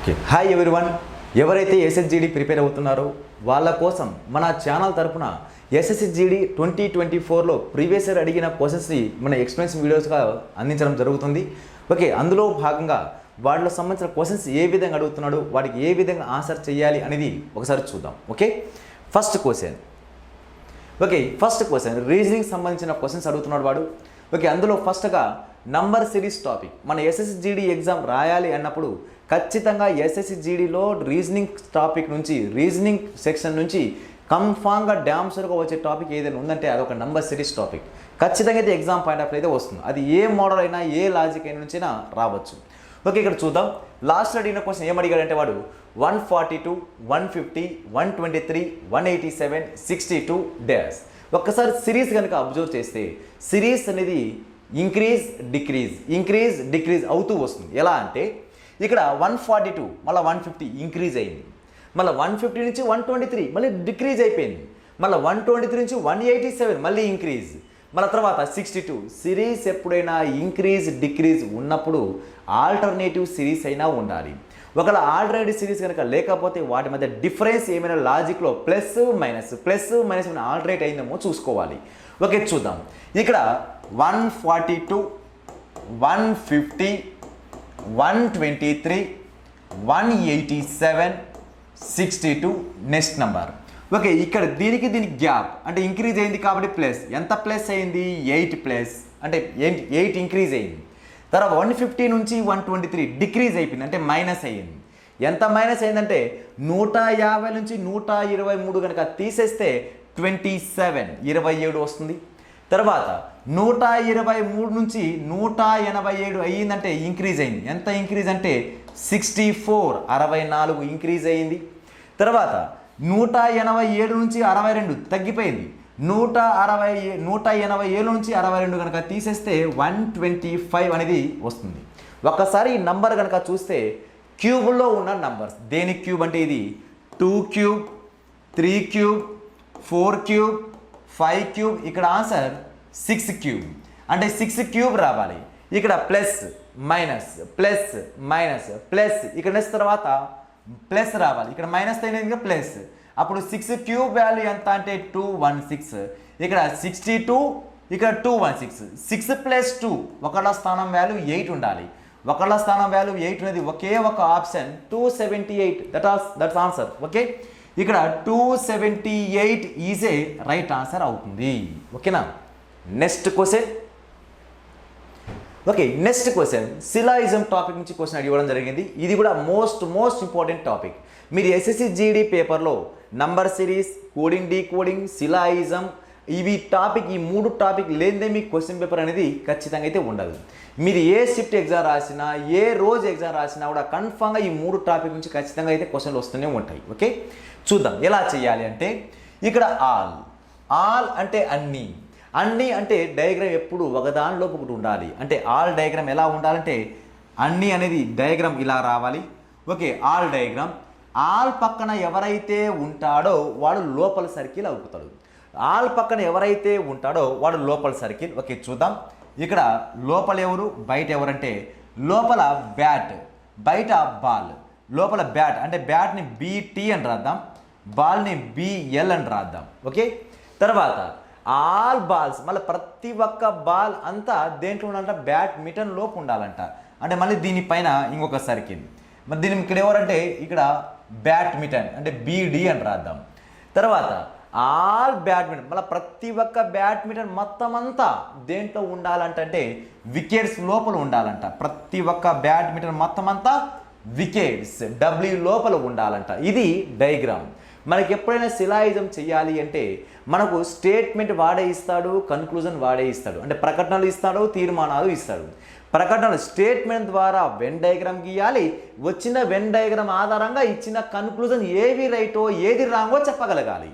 Okay, hi everyone. ఎవరైతే ఎస్ఎస్జిడి prepare అవుతున్నారో వాళ్ళ కోసం మన ఛానల్ తరపున ఎస్ఎస్జిడి 2024లో ప్రీవియస్ ఇయర్ అడిగిన క్వశ్చన్స్ని మన ఎక్స్ప్లెనేషన్ వీడియోస్గా అందించడం జరుగుతుంది. ఓకే, అందులో భాగంగా వాళ్ళకి సంబంధించిన క్వశ్చన్స్ ఏ విధంగా అడుగుతున్నాడు, వాటికి ఏ విధంగా ఆన్సర్ చేయాలి అనేది ఒకసారి చూద్దాం. ఓకే, ఫస్ట్ క్వశ్చన్ రీజనింగ్ సంబంధించిన క్వశ్చన్స్ అడుగుతున్నాడు వాడు. ఓకే, అందులో ఫస్ట్గా నంబర్ సిరీస్ టాపిక్. మన ఎస్ఎస్జిడి ఎగ్జామ్ రాయాలి అన్నప్పుడు ఖచ్చితంగా ఎస్ఎస్జిడిలో రీజనింగ్ టాపిక్ నుంచి, రీజనింగ్ సెక్షన్ నుంచి కన్ఫామ్గా డ్యామ్స్గా వచ్చే టాపిక్ ఏదైనా ఉందంటే అది ఒక నంబర్ సిరీస్ టాపిక్. ఖచ్చితంగా అయితే ఎగ్జామ్ పాయింట్ ఆఫ్ అయితే వస్తుంది. అది ఏ మోడల్ అయినా, ఏ లాజిక్ అయినా నుంచైనా రావచ్చు. ఓకే, ఇక్కడ చూద్దాం. లాస్ట్ అడిగిన క్వశ్చన్ ఏమడిగాడంటే వాడు 142, 150, 123, 187, 62 డాష్. ఒక్కసారి సిరీస్ కనుక అబ్జర్వ్ చేస్తే సిరీస్ అనేది ఇంక్రీజ్ డిక్రీజ్ అవుతూ వస్తుంది. ఎలా అంటే ఇక్కడ 142 మళ్ళీ 150 ఇంక్రీజ్ అయింది, మళ్ళీ 150 నుంచి 123 మళ్ళీ డిక్రీజ్ అయిపోయింది, మళ్ళీ 123 నుంచి 187 మళ్ళీ ఇంక్రీజ్, మళ్ళీ తర్వాత 62. సిరీస్ ఎప్పుడైనా ఇంక్రీజ్ డిక్రీజ్ ఉన్నప్పుడు ఆల్టర్నేటివ్ సిరీస్ అయినా ఉండాలి. ఒకవేళ ఆల్టర్నేటివ్ సిరీస్ కనుక లేకపోతే వాటి మధ్య డిఫరెన్స్ ఏమైనా లాజిక్లో ప్లస్ మైనస్ ఏమైనా ఆల్టరేట్ అయిందేమో చూసుకోవాలి. ఓకే, చూద్దాం. ఇక్కడ 142, 150, 123, 187, 62 నెక్స్ట్ నెంబర్. ఓకే, ఇక్కడ దీనికి గ్యాప్ అంటే ఇంక్రీజ్ అయింది కాబట్టి ప్లస్. ఎంత ప్లస్ అయింది? 8 ప్లస్ అంటే 8 ఇంక్రీజ్ అయింది. తర్వాత 150 నుంచి 123 డిక్రీజ్ అయిపోయింది అంటే మైనస్ అయ్యింది. ఎంత మైనస్ అయిందంటే 150 నుంచి 123 కనుక తీసేస్తే 27 వస్తుంది. తర్వాత 123 నుంచి 187 అయ్యిందంటే ఇంక్రీజ్ అయింది. ఎంత ఇంక్రీజ్ అంటే 64 ఇంక్రీజ్ అయ్యింది. తర్వాత 187 నుంచి 62 తగ్గిపోయింది. 187 నుంచి 62 కనుక తీసేస్తే 125 అనేది వస్తుంది. ఒక్కసారి ఈ నంబర్ కనుక చూస్తే క్యూబ్లో ఉన్న నంబర్స్. దేని క్యూబ్ అంటే ఇది 2 క్యూబ్, 3 క్యూబ్, 4 క్యూబ్, 5 క్యూబ్. ఇక్కడ ఆన్సర్ 6 క్యూబ్ అంటే 6 క్యూబ్ రావాలి. ఇక్కడ ప్లస్ మైనస్ ప్లస్ ఇక్కడ నెక్స్ట్ తర్వాత ప్లస్ రావాలి. ఇక్కడ మైనస్ అయినది ప్లస్. అప్పుడు 6 క్యూబ్ వాల్యూ ఎంత అంటే 216. ఇక్కడ 62, ఇక్కడ 216. 6 ప్లస్ 2 ఒకళ్ళ స్థానం వాల్యూ 8 ఉండాలి. ఒకళ్ళ స్థానం వాల్యూ 8 అనేది ఒకే ఒక ఆప్షన్ 278. That's answer. ఓకే, ఇక్కడ 278 ఈజ్ ఏ రైట్ ఆన్సర్ అవుతుంది. ఓకేనా, next question. Okay, next question syllogism topic నుంచి క్వశ్చన్ అడిగడం జరిగింది. ఇది కూడా మోస్ట్ ఇంపార్టెంట్ టాపిక్. మీరు ఎస్ఎస్సిజిడి పేపర్లో number series, coding, decoding, syllogism ఈ 3 టాపిక్ లేనిదే మీ క్వశ్చన్ పేపర్ అనేది ఖచ్చితంగా అయితే ఉండదు. మీరు ఏ షిఫ్ట్ ఎగ్జామ్ రాసినా, ఏ రోజు ఎగ్జామ్ రాసినా కూడా కన్ఫామ్గా ఈ 3 టాపిక్ నుంచి ఖచ్చితంగా అయితే క్వశ్చన్లు వస్తూనే ఉంటాయి. ఓకే, చూద్దాం ఎలా చేయాలి అంటే ఇక్కడ ఆల్ అంటే అన్నీ అంటే డయాగ్రామ్ ఎప్పుడు ఒకదానిలోపు ఒకటి ఉండాలి. అంటే ఆల్ డయాగ్రామ్ ఎలా ఉండాలంటే అన్నీ అనేది డయాగ్రామ్ ఇలా రావాలి. Okay, all diagram. ఆల్ పక్కన ఎవరైతే ఉంటాడో వాడు లోపల సర్కిల్ అవుతాడు. ఆల్ పక్కన ఎవరైతే ఉంటాడో వాడు లోపల సర్కిల్. ఓకే, చూద్దాం. ఇక్కడ లోపల ఎవరు, బయట ఎవరంటే లోపల బ్యాట్, బయట బాల్. లోపల బ్యాట్ అంటే బ్యాట్ని BT అని రాద్దాం, బాల్ని BL అని రాద్దాం. ఓకే, తర్వాత ఆల్ బాల్స్ మళ్ళీ ప్రతి ఒక్క బాల్ అంతా దేంట్లో ఉండాలంట, బ్యాడ్మింటన్ లోపు ఉండాలంట. అంటే మళ్ళీ దీనిపైన ఇంకొక సర్కిల్. మరి దీని ఇక్కడ ఎవరంటే ఇక్కడ బ్యాడ్మింటన్ అంటే BD అని రాద్దాం. తర్వాత ఆల్ బ్యాడ్మింటన్ మళ్ళీ ప్రతి ఒక్క బ్యాడ్మింటన్ మొత్తం అంతా దేంట్లో ఉండాలంటే వికెట్స్ లోపల ఉండాలంట. ప్రతి ఒక్క బ్యాడ్మింటన్ మొత్తం అంతా వికెట్స్ W లోపల ఉండాలంట. ఇది డయాగ్రామ్. మనకి ఎప్పుడైనా సిలాయిజం చేయాలి అంటే మనకు స్టేట్మెంట్ వాడే ఇస్తాడు, కన్క్లూజన్ వాడే ఇస్తాడు. అంటే ప్రకటనలు ఇస్తాడు, తీర్మానాలు ఇస్తాడు. ప్రకటనలు స్టేట్మెంట్ ద్వారా వెన్ డయాగ్రామ్ గీయాలి. వచ్చిన వెన్ డయాగ్రామ్ ఆధారంగా ఇచ్చిన కన్క్లూజన్ ఏవి రైటో ఏది రాంగో చెప్పగలగాలి.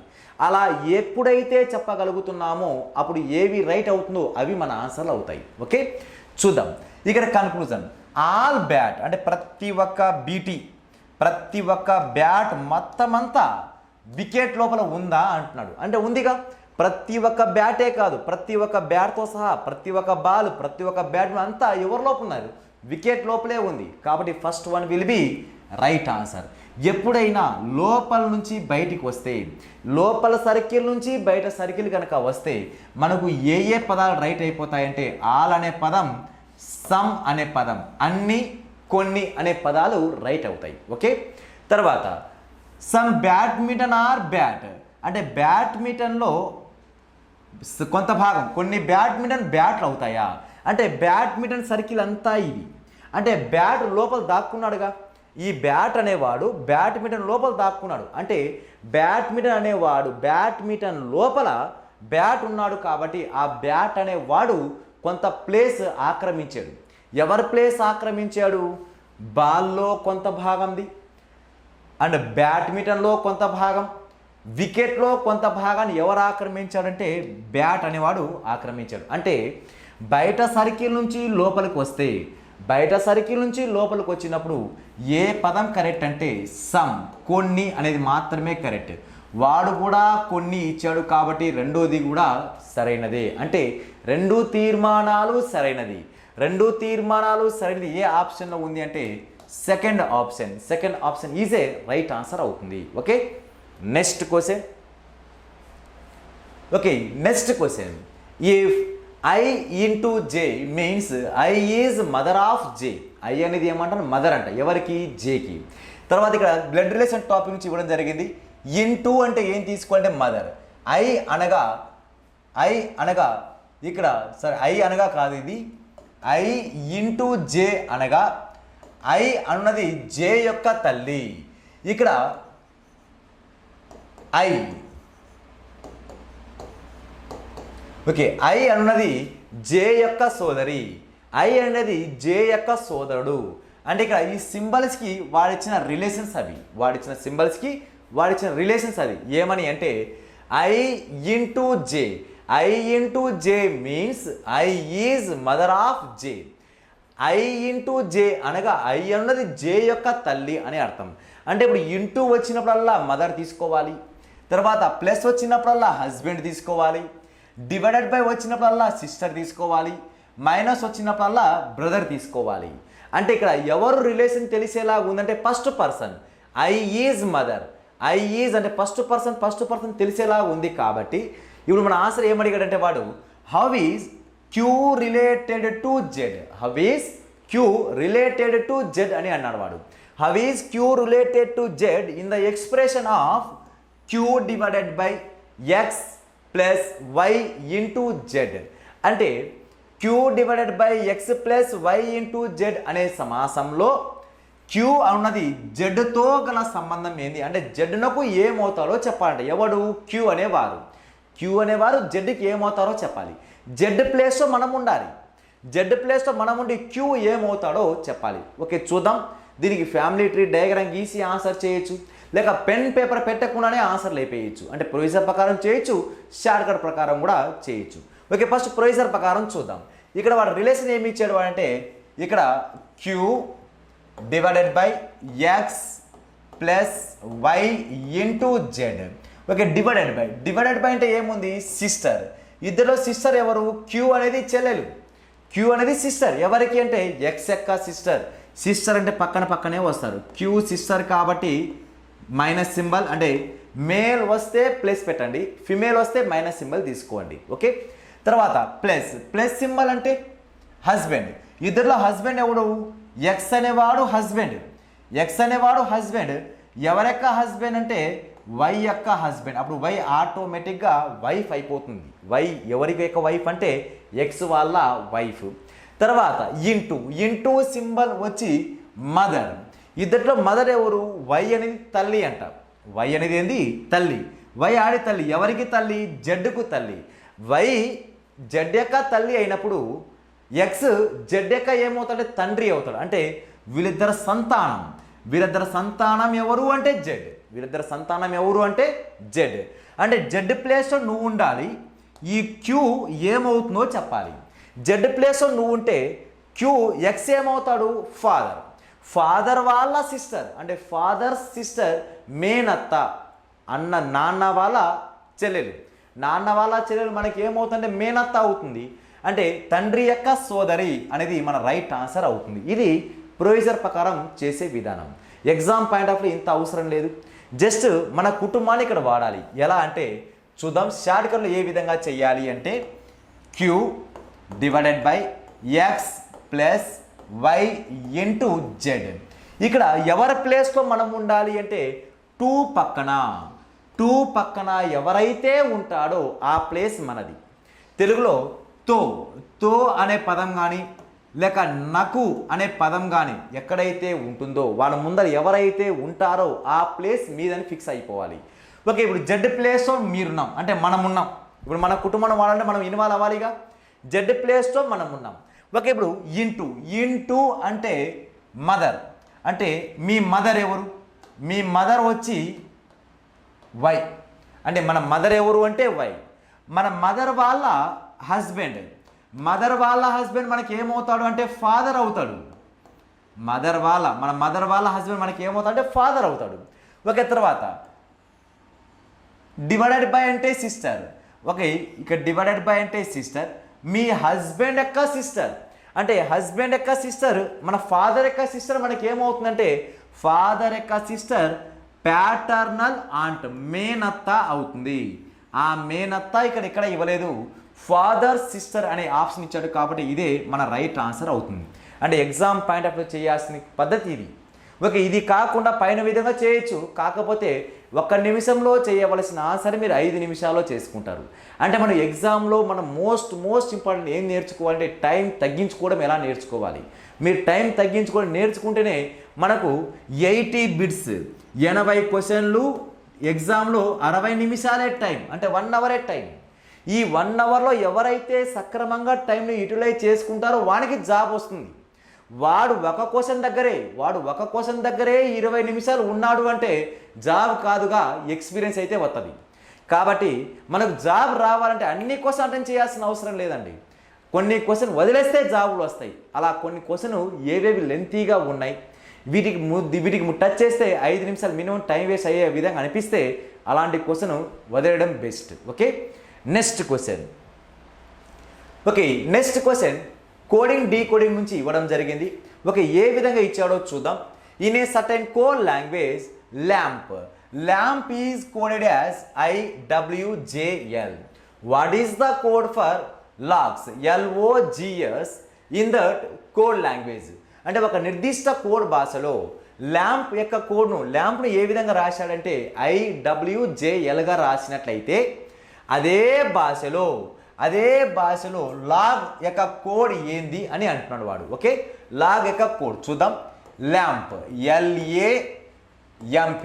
అలా ఎప్పుడైతే చెప్పగలుగుతున్నామో అప్పుడు ఏవి రైట్ అవుతుందో అవి మన ఆన్సర్లు అవుతాయి. ఓకే, చూద్దాం. ఇక్కడ కన్క్లూజన్ ఆల్ బ్యాట్ అంటే ప్రతి ఒక్క BT, ప్రతి ఒక్క బ్యాట్ మొత్తం అంతా వికెట్ లోపల ఉందా అంటున్నాడు. అంటే ఉందిగా. ప్రతి ఒక్క బ్యాటే కాదు, ప్రతి ఒక్క బ్యాట్తో సహా ప్రతి ఒక్క బాల్, ప్రతి ఒక్క బ్యాట్ అంతా ఎవరి లోపల ఉన్నారు, వికెట్ లోపలే ఉంది. కాబట్టి first one will be right answer. ఎప్పుడైనా లోపల నుంచి బయటికి వస్తే, లోపల సర్కిల్ నుంచి బయట సర్కిల్ కనుక వస్తే మనకు ఏ ఏ పదాలు రైట్ అయిపోతాయంటే ఆల్ అనే పదం, సమ్ అనే పదం, అన్ని, కొన్ని అనే పదాలు రైట్ అవుతాయి. ఓకే, తర్వాత సమ్ బ్యాడ్మింటన్ ఆర్ బ్యాట్ అంటే బ్యాడ్మింటన్లో కొంత భాగం, కొన్ని బ్యాడ్మింటన్ బ్యాట్లు అవుతాయా అంటే బ్యాడ్మింటన్ సర్కిల్ అంతా ఇది అంటే బ్యాట్ లోపల దాక్కున్నాడుగా, ఈ బ్యాట్ అనేవాడు బ్యాడ్మింటన్ లోపల దాక్కున్నాడు అంటే బ్యాడ్మింటన్ అనేవాడు బ్యాడ్మింటన్ లోపల బ్యాట్ ఉన్నాడు కాబట్టి ఆ బ్యాట్ అనేవాడు కొంత ప్లేస్ ఆక్రమించాడు. ఎవరి ప్లేస్ ఆక్రమించాడు? బాల్లో కొంత భాగంది అండ్ బ్యాడ్మింటన్లో కొంత భాగం, వికెట్లో కొంత భాగాన్ని ఎవరు ఆక్రమించాడంటే బ్యాట్ అనేవాడు ఆక్రమించాడు. అంటే బయట సర్కిల్ నుంచి లోపలికి వస్తే, బయట సర్కిల్ నుంచి లోపలికి వచ్చినప్పుడు ఏ పదం కరెక్ట్ అంటే సమ్, కొన్ని అనేది మాత్రమే కరెక్ట్. వాడు కూడా కొన్ని ఇచ్చాడు కాబట్టి రెండోది కూడా సరైనదే. అంటే రెండు తీర్మానాలు సరైనది. రెండు తీర్మానాలు సరైనది ఏ ఆప్షన్లో ఉంది అంటే second option. Second option is a right answer అవుతుంది. Okay, next question. Okay, next question. If I into J means I is mother of J. I అనేది ఏమంటారు? మదర్ అంట. ఎవరికి? జేకి. తర్వాత ఇక్కడ బ్లడ్ రిలేషన్ టాపిక్ నుంచి ఇవ్వడం జరిగింది. ఇంటూ అంటే ఏం తీసుకోవాలంటే మదర్. ఐ అనగా ఇక్కడ సరే ఐ అనగా కాదు, ఇది ఐ ఇంటూ జే అనగా ఐ అన్నది జే యొక్క తల్లి. ఇక్కడ ఐ, ఓకే, ఐ అన్నది జే యొక్క సోదరి, ఐ అనేది జే యొక్క సోదరుడు. అంటే ఇక్కడ ఈ సింబల్స్కి వాడిచ్చిన రిలేషన్స్ అవి, వాడిచ్చిన సింబల్స్కి వాడిచ్చిన రిలేషన్స్ అవి ఏమని అంటే I into J. I into J means I is mother of J. I into J అనగా ఐ అన్నది జే యొక్క తల్లి అని అర్థం. అంటే ఇప్పుడు ఇంటూ వచ్చినప్పుడల్లా మదర్ తీసుకోవాలి, తర్వాత ప్లస్ వచ్చినప్పుడల్లా హస్బెండ్ తీసుకోవాలి, డివైడెడ్ బై వచ్చినప్పుడల్లా సిస్టర్ తీసుకోవాలి, మైనస్ వచ్చినప్పుడల్లా బ్రదర్ తీసుకోవాలి. అంటే ఇక్కడ ఎవరు రిలేషన్ తెలిసేలా ఉందంటే first person I is mother. I is అంటే ఫస్ట్ పర్సన్ తెలిసేలా ఉంది కాబట్టి ఇప్పుడు మన ఆన్సర్ ఏమడిగాడంటే వాడు how is Q related to Z. How is Q related to Z అని అన్నాడు వాడు. How is Q related to Z in the expression of Q divided by X plus Y into Z. అంటే Q divided by X plus Y into Z అనే సమాసంలో queue అన్నది జెడ్తో గల సంబంధం ఏంది అంటే జెడ్నకు ఏమవుతారో చెప్పాలంటే ఎవడు? క్యూ అనేవారు. క్యూ అనేవారు జెడ్కి ఏమవుతారో చెప్పాలి. జెడ్ ప్లేస్లో మనం ఉండాలి. జెడ్ ప్లేస్లో మనం ఉండి క్యూ ఏమవుతాడో చెప్పాలి. ఓకే, చూద్దాం. దీనికి ఫ్యామిలీ ట్రీ డయాగ్రామ్ గీసి ఆన్సర్ చేయొచ్చు, లేక పెన్ పేపర్ పెట్టకుండానే ఆన్సర్ లేపేయచ్చు. అంటే ప్రొవిజర్ ప్రకారం చేయొచ్చు, షార్ట్ కట్ ప్రకారం కూడా చేయొచ్చు. ఓకే, ఫస్ట్ ప్రొవిజర్ ప్రకారం చూద్దాం. ఇక్కడ వాడు రిలేషన్ ఏమి ఇచ్చాడు అంటే ఇక్కడ Q divided by X plus Y into Z. Okay, divided by అంటే ఏముంది? సిస్టర్. ఇద్దరు సిస్టర్ ఎవరు? క్యూ అనేది చెల్లెలు, క్యూ అనేది సిస్టర్. ఎవరికి అంటే ఎక్స్ యొక్క సిస్టర్. సిస్టర్ అంటే పక్కనే వస్తారు. క్యూ సిస్టర్ కాబట్టి మైనస్ సింబల్, అంటే మేల్ వస్తే ప్లస్ పెట్టండి, ఫిమేల్ వస్తే మైనస్ సింబల్ తీసుకోండి. ఓకే, తర్వాత ప్లస్ సింబల్ అంటే హస్బెండ్. ఇద్దరిలో హస్బెండ్ ఎవడు? ఎక్స్ అనేవాడు హస్బెండ్. ఎక్స్ అనేవాడు హస్బెండ్. ఎవరి యొక్క హస్బెండ్ అంటే వై యొక్క హస్బెండ్. అప్పుడు వై ఆటోమేటిక్గా వైఫ్ అయిపోతుంది. వై ఎవరికి యొక్క వైఫ్ అంటే ఎక్స్ వాళ్ళ వైఫ్. తర్వాత ఇంటూ సింబల్ వచ్చి మదర్. ఇద్దరిలో మదర్ ఎవరు? వై అనేది తల్లి అంట. వై అనేది ఏంది? తల్లి. వై ఆడి తల్లి. ఎవరికి తల్లి? జెడ్కు తల్లి. వై జెడ్ యొక్క తల్లి అయినప్పుడు ఎక్స్ జెడ్ యొక్క ఏమవుతాడు? తండ్రి అవుతాడు. అంటే వీళ్ళిద్దరు సంతానం ఎవరు అంటే జెడ్. వీళ్ళిద్దరు సంతానం ఎవరు అంటే జెడ్. అంటే జెడ్ ప్లేస్లో నువ్వు ఉండాలి, ఈ క్యూ ఏమవుతుందో చెప్పాలి. జెడ్ ప్లేస్లో నువ్వు ఉంటే క్యూ ఎక్స్ ఏమవుతాడు? ఫాదర్ వాళ్ళ సిస్టర్. అంటే ఫాదర్ సిస్టర్ మేనత్త, నాన్న వాళ్ళ చెల్లెలు. నాన్న వాళ్ళ చెల్లెలు మనకి ఏమవుతుందంటే మేనత్త అవుతుంది. అంటే తండ్రి యొక్క సోదరి అనేది మన రైట్ ఆన్సర్ అవుతుంది. ఇది ప్రొవిజర్ ప్రకారం చేసే విధానం. ఎగ్జామ్ పాయింట్ ఆఫ్ వ్యూ ఇంత అవసరం లేదు. జస్ట్ మన కుటుంబాన్ని ఇక్కడ వాడాలి. ఎలా అంటే చూద్దాం. షార్ట్కట్లో ఏ విధంగా చేయాలి అంటే Q divided by X plus Y into Z. ఇక్కడ ఎవరి ప్లేస్లో మనం ఉండాలి అంటే టూ పక్కన ఎవరైతే ఉంటాడో ఆ ప్లేస్ మనది. తెలుగులో తో అనే పదం కానీ లేక నకు అనే పదం కానీ ఎక్కడైతే ఉంటుందో వాళ్ళ ముందర ఎవరైతే ఉంటారో ఆ ప్లేస్ మీదని ఫిక్స్ అయిపోవాలి. ఓకే, ఇప్పుడు జెడ్ ప్లేస్లో మీరున్నాం అంటే మనం ఉన్నాం. ఇప్పుడు మన కుటుంబం వాళ్ళంటే మనం ఇన్వాల్వ్ అవ్వాలిగా. జెడ్ ప్లేస్లో మనం ఉన్నాం. ఓకే, ఇప్పుడు ఇంటూ అంటే మదర్. అంటే మీ మదర్ ఎవరు? మీ మదర్ వచ్చి వై. అంటే మన మదర్ ఎవరు అంటే వై. మన మదర్ వాళ్ళ హస్బెండ్ మనకి ఏమవుతాడు అంటే ఫాదర్ అవుతాడు. మన మదర్ వాళ్ళ హస్బెండ్ మనకి ఏమవుతాడు అంటే ఫాదర్ అవుతాడు. ఓకే, తర్వాత డివైడెడ్ బై అంటే సిస్టర్. ఓకే, ఇక్కడ డివైడెడ్ బై అంటే సిస్టర్. మీ హస్బెండ్ యొక్క సిస్టర్ అంటే హస్బెండ్ యొక్క సిస్టర్ మన ఫాదర్ యొక్క సిస్టర్ మనకి ఏమవుతుందంటే ఫాదర్ యొక్క సిస్టర్ ప్యాటర్నల్ ఆంట్ మేనత్త అవుతుంది. ఆ మేనత్త ఇక్కడ ఇవ్వలేదు, ఫాదర్ సిస్టర్ అనే ఆప్షన్ ఇచ్చాడు కాబట్టి ఇదే మన రైట్ ఆన్సర్ అవుతుంది. అంటే ఎగ్జామ్ పాయింట్ ఆఫ్ వ్యూ చేయాల్సిన పద్ధతి ఇది. ఓకే, ఇది కాకుండా పైన విధంగా చేయొచ్చు. కాకపోతే 1 నిమిషంలో చేయవలసిన ఆన్సర్ మీరు 5 నిమిషాల్లో చేసుకుంటారు. అంటే మనం ఎగ్జామ్లో మనం మోస్ట్ ఇంపార్టెంట్ ఏం నేర్చుకోవాలంటే టైం తగ్గించుకోవడం ఎలా నేర్చుకోవాలి. మీరు టైం నేర్చుకుంటేనే మనకు 80 బిట్స్ 80 క్వశ్చన్లు ఎగ్జామ్లో 60 నిమిషాలే టైం అంటే 1 అవరే టైం. ఈ 1 అవర్లో ఎవరైతే సక్రమంగా టైంని యూటిలైజ్ చేసుకుంటారో వానికి జాబ్ వస్తుంది. వాడు ఒక క్వశ్చన్ దగ్గరే 20 నిమిషాలు ఉన్నాడు అంటే జాబ్ కాదుగా ఎక్స్పీరియన్స్ అయితే వస్తుంది. కాబట్టి మనకు జాబ్ రావాలంటే అన్ని క్వశ్చన్ అటెండ్ చేయాల్సిన అవసరం లేదండి. కొన్ని క్వశ్చన్ వదిలేస్తే జాబులు వస్తాయి. అలా కొన్ని క్వశ్చన్ ఏవేవి లెంతీగా ఉన్నాయి వీటికి టచ్ చేస్తే 5 నిమిషాలు మినిమం టైం వేస్ట్ అయ్యే విధంగా అనిపిస్తే అలాంటి క్వశ్చన్ వదిలేయడం best. Okay, next question coding decoding నుంచి ఇవ్వడం జరిగింది. ఓకే, ఏ విధంగా ఇచ్చాడో చూద్దాం. In a certain code language lamp is coded as IWJL. What is the code for logs LOGS in that code language? అంటే ఒక నిర్దిష్ట కోడ్ భాషలో ల్యాంప్ యొక్క ల్యాంప్ను ఏ విధంగా రాశాడంటే IWJLగా రాసినట్లయితే అదే భాషలో లాగ్ యొక్క కోడ్ ఏంది అని అంటున్నాడు వాడు. ఓకే, లాగ్ యొక్క కోడ్ చూద్దాం. ల్యాంప్ LAMP,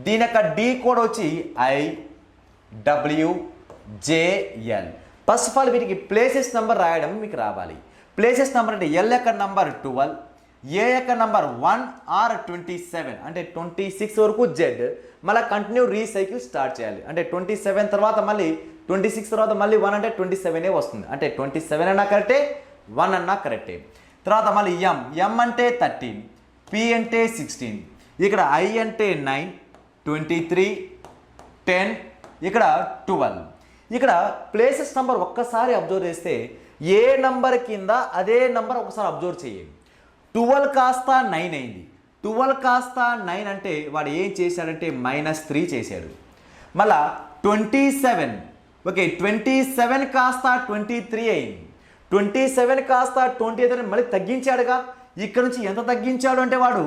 దీని యొక్క డి కోడ్ వచ్చి IWJL. ఫస్ట్ ఆఫ్ ఆల్ వీటికి ప్లేసెస్ నెంబర్ రాయడం మీకు రావాలి. ప్లేసెస్ నెంబర్ అంటే ఎల్ యొక్క నంబర్ 12, ఏ యొక్క నంబర్ 1 ఆర్ 27 అంటే 26 వరకు జెడ్. మళ్ళీ కంటిన్యూ రీసైకిల్ స్టార్ట్ చేయాలి. అంటే 27 తర్వాత మళ్ళీ 26 తర్వాత మళ్ళీ 1 అంటే 27 వస్తుంది. అంటే 27 అన్నా కరెక్టే, 1 అన్నా కరెక్టే. తర్వాత మళ్ళీ ఎం అంటే 13, పి అంటే 16, ఇక్కడ ఐ అంటే 9, 23, 10, ఇక్కడ 12. ఇక్కడ ప్లేసెస్ నెంబర్ ఒక్కసారి అబ్జర్వ్ చేస్తే ఏ నంబర్ కింద అదే నంబర్ ఒకసారి అబ్జర్వ్ చేయండి. 12 కాస్త 9 అయింది. 12 కాస్త 9 అంటే వాడు ఏం చేశాడంటే -3 చేశాడు. మళ్ళా 27, ఓకే 27 కాస్త 23 అయింది. 27 కాస్త 28 మళ్ళీ తగ్గించాడుగా. ఇక్కడ నుంచి ఎంత తగ్గించాడు అంటే వాడు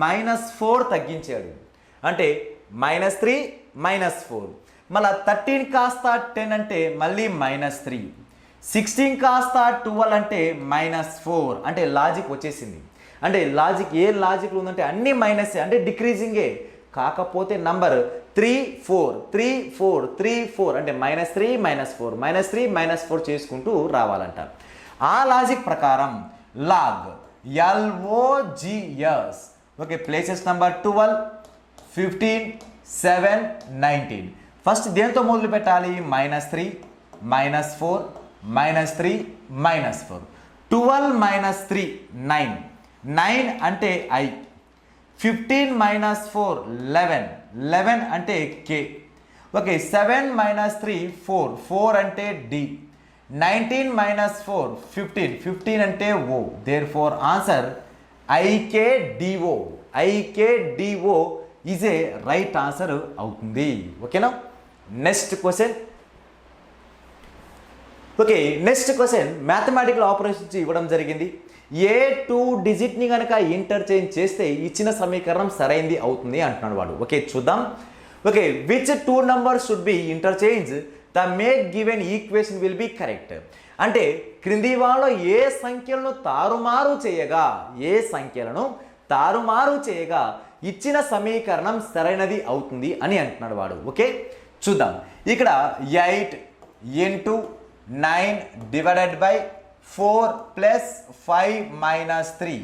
-4 తగ్గించాడు. అంటే -3 -4. మళ్ళీ 13 కాస్త 10 అంటే మళ్ళీ -3. 16 కాస్త 12 అంటే -4. అంటే లాజిక్ వచ్చేసింది. అంటే లాజిక్ ఏ లాజిక్లో ఉందంటే అన్ని మైనస్ అంటే డిక్రీజింగే. కాకపోతే నంబర్ 3 4 3 4 3 4 అంటే -3 -4 -3 -4 చేసుకుంటూ రావాలంట. ఆ లాజిక్ ప్రకారం log LOGS. Okay, places number 12, 15, 7, 19. First దేంతో మొదలు పెట్టాలి? -3 -4 -3 -4. 12 -3 9. 9 అంటే I. 15 -4 11. 11 అంటే K. ఓకే, 7 -3 4. 4 అంటే D. 19 -4 15. 15 అంటే O. Therefore answer IKDO. IKDO is a right answer అవుతుంది. ఓకేనా? Next question. Okay, next question mathematical operations ఇవ్వడం జరిగింది. ఏ 2 డిజిట్ని కనుక ఇంటర్చేంజ్ చేస్తే ఇచ్చిన సమీకరణం సరైంది అవుతుంది అంటున్నాడు వాడు. ఓకే, చూద్దాం. Okay, which 2 numbers should be interchange the make given equation will be correct. అంటే క్రింది వాళ్ళలో ఏ సంఖ్యలను తారుమారు చేయగా ఇచ్చిన సమీకరణం సరైనది అవుతుంది అని అంటున్నాడు వాడు. ఓకే, చూద్దాం. ఇక్కడ 8 into 9 divided by 4 plus 5 minus 3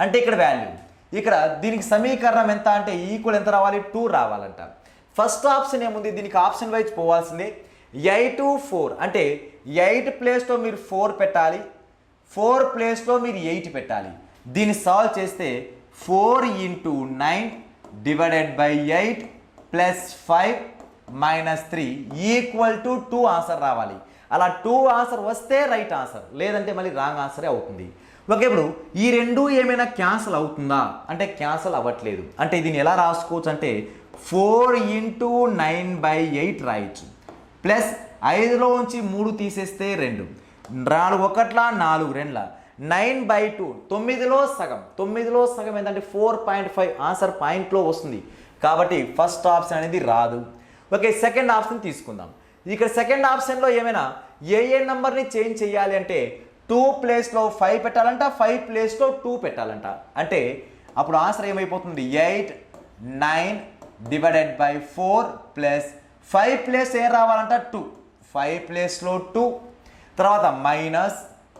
అంటే ఇక్కడ వాల్యూ. ఇక్కడ దీనికి సమీకరణం ఎంత అంటే ఈక్వల్ ఎంత రావాలి? 2 రావాలంట. ఫస్ట్ ఆప్షన్ ఏముంది? దీనికి ఆప్షన్ వైజ్ పోవాల్సిందే. 8 4 అంటే 8 ప్లేస్లో మీరు 4 పెట్టాలి, 4 ప్లేస్లో మీరు 8 పెట్టాలి. దీన్ని సాల్వ్ చేస్తే 4 into 9 divided by 8 plus 5 minus 3 equal to 2 answer రావాలి. అలా 2 ఆన్సర్ వస్తే రైట్ ఆన్సర్, లేదంటే మళ్ళీ రాంగ్ ఆన్సరే అవుతుంది. ఓకే, ఇప్పుడు ఈ రెండు ఏమైనా క్యాన్సల్ అవుతుందా అంటే క్యాన్సల్ అవ్వట్లేదు. అంటే దీన్ని ఎలా రాసుకోవచ్చు అంటే 4 into 9/8 రాయొచ్చు. ప్లస్ 5లో నుంచి 3 తీసేస్తే 2, 4 1 4 2 9/2 9లో సగం ఏంటంటే 4.5 ఆన్సర్ పాయింట్లో వస్తుంది. కాబట్టి ఫస్ట్ ఆప్షన్ అనేది రాదు. ఓకే, సెకండ్ ఆప్షన్ తీసుకుందాం. ఇక్కడ సెకండ్ ఆప్షన్లో ఏమైనా ఏ నెంబర్ని చేంజ్ చేయాలి అంటే 2 ప్లేస్లో 5 పెట్టాలంట, 5 ప్లేస్లో 2 పెట్టాలంట. అంటే అప్పుడు ఆన్సర్ ఏమైపోతుంది? 8 9 divided by 4 ప్లస్ 5 ప్లేస్ ఏం రావాలంట? 2, 5 ప్లేస్లో 2, తర్వాత మైనస్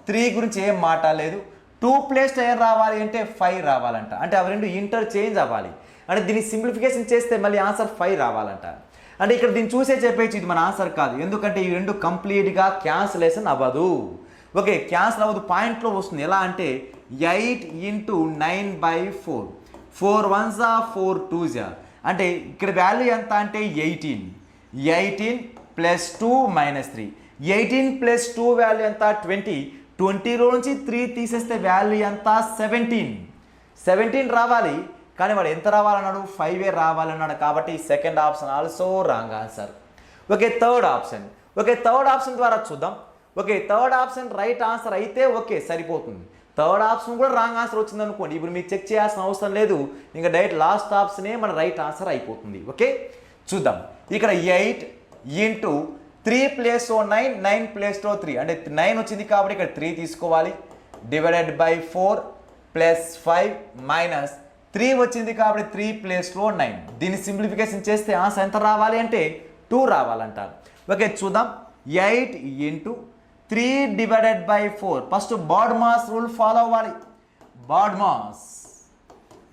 3 గురించి ఏం మాట్లాడలేదు. 2 ప్లేస్లో ఏం రావాలి అంటే 5 రావాలంట. అంటే అవి రెండు ఇంటర్చేంజ్ అవ్వాలి. అంటే దీన్ని సింప్లిఫికేషన్ చేస్తే మళ్ళీ ఆన్సర్ 5 రావాలంట. అంటే ఇక్కడ దీన్ని చూసే చెప్పేసి ఇది మన ఆన్సర్ కాదు, ఎందుకంటే ఈ రెండు కంప్లీట్గా క్యాన్సిలేషన్ అవ్వదు. ఓకే, క్యాన్సిల్ అవ్వదు, పాయింట్లో వస్తుంది. ఎలా అంటే 8 into 9/4 4 1s 4 2s అంటే ఇక్కడ వాల్యూ ఎంత అంటే 18 ప్లస్ 2 మైనస్ 3 18 ప్లస్ 2 వాల్యూ ఎంత 20లో నుంచి 3 తీసేస్తే వాల్యూ ఎంత 17 రావాలి. కానీ వాడు ఎంత రావాలన్నాడు? 5 రావాలన్నాడు. కాబట్టి second option also wrong answer. Okay, third option ద్వారా చూద్దాం. Okay, third option right answer అయితే ఓకే సరిపోతుంది. థర్డ్ ఆప్షన్ కూడా రాంగ్ ఆన్సర్ వచ్చింది అనుకోండి, ఇప్పుడు మీరు చెక్ చేయాల్సిన అవసరం లేదు, ఇంకా డైరెక్ట్ లాస్ట్ ఆప్షనే మన రైట్ ఆన్సర్ అయిపోతుంది. ఓకే, చూద్దాం. ఇక్కడ 8 into 3 ప్లేస్లో 9 9 ప్లేస్లో 3 అంటే 9 వచ్చింది కాబట్టి ఇక్కడ 3 తీసుకోవాలి. డివైడెడ్ బై 4 ప్లస్ 5 మైనస్ 3 వచ్చింది కాబట్టి 3 ప్లేస్లో 9. దీన్ని సింప్లిఫికేషన్ చేస్తే ఆన్సర్ ఎంత రావాలి అంటే 2 రావాలంట. ఓకే, చూద్దాం. 8 into 3 divided by 4 first BODMAS rule follow అవ్వాలి. BODMAS.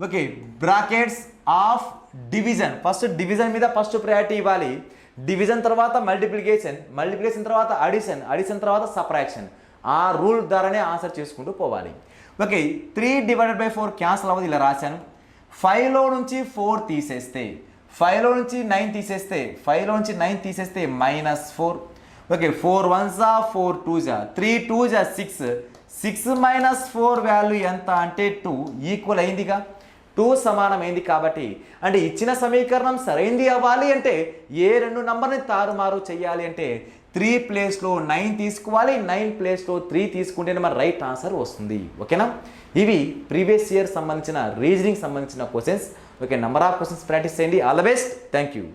Okay, brackets of division. First division మీద ఫస్ట్ ప్రయారిటీ ఇవ్వాలి. డివిజన్ తర్వాత మల్టిప్లికేషన్ తర్వాత అడిషన్ తర్వాత సబ్ట్రాక్షన్. ఆ రూల్ ద్వారానే ఆన్సర్ చేసుకుంటూ పోవాలి. ఓకే, 3 divided by 4 క్యాన్సల్ అవ్వదు, ఇలా రాశాను. 5లో నుంచి 4 తీసేస్తే 5లో నుంచి 9 తీసేస్తే 5లో నుంచి 9 తీసేస్తే -4. Okay, 4 1s 4 2s 3 2s 6 minus 4 value ఎంత అంటే 2 ఈక్వల్ అయిందిగా. 2 సమానమైంది కాబట్టి అంటే ఇచ్చిన సమీకరణం సరైంది అవ్వాలి అంటే ఏ రెండు నంబర్ని తారుమారు చేయాలి అంటే 3 ప్లేస్లో 9 తీసుకోవాలి, 9 ప్లేస్లో 3 తీసుకుంటేనే మన రైట్ ఆన్సర్ వస్తుంది. ఓకేనా? ఇవి ప్రీవియస్ ఇయర్ సంబంధించిన రీజనింగ్ సంబంధించిన questions. Okay, number of questions practice చేయండి. All the best. Thank you.